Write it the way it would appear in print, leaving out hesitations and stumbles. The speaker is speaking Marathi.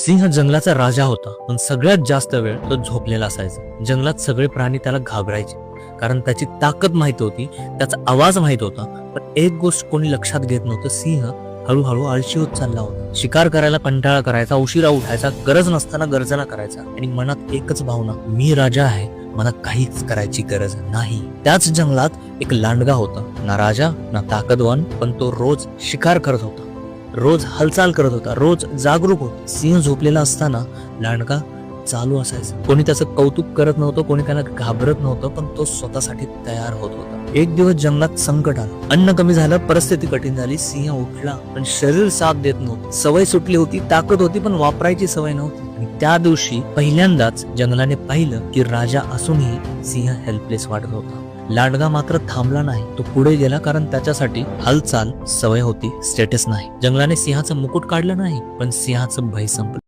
सिंह जंगलाचा राजा होता, पण सगळ्यात जास्त वेळ तो झोपलेला असायचा. जंगलात सगळे प्राणी त्याला घाबरायचे, कारण त्याची ताकद माहित होती, त्याचा आवाज माहित होता. पण एक गोष्ट कोणी लक्षात घेत नव्हतं, सिंह हळूहळू आळशी होत चालला होता. शिकार करायला कंटाळा करायचा, उशिरा उठायचा, गरज नसताना गर्जना करायचा आणि मनात एकच भावना, मी राजा आहे, मला काहीच करायची गरज नाही. त्याच जंगलात एक लांडगा होता, ना राजा ना ताकदवान, पण तो रोज शिकार करत होता, रोज हालचाल करत होता, रोज जागरूक होता. सिंह झोपलेला असताना लांडगा चालू असायचा. कोणी त्याचं कौतुक करत नव्हतं, कोणी त्याला घाबरत नव्हतं, पण तो स्वतःसाठी तयार होत होता. एक दिवस जंगलात संकट आलं, अन्न कमी झालं, परिस्थिती कठीण झाली. सिंह उठला, पण शरीर साथ देत नव्हतं. सवय सुटली होती, ताकद होती, पण वापरायची सवय नव्हती. आणि त्या दिवशी पहिल्यांदाच जंगलाने पाहिलं की राजा असूनही सिंह हेल्पलेस वाटत होता. लांडगा मात्र थांबला नाही, तो पुढे गेला, कारण त्याच्यासाठी हालचाल सवय होती, स्टेटस नाही. जंगलाने सिंहाचं मुकुट काढलं नाही, पण सिंहाचं भय संपलं.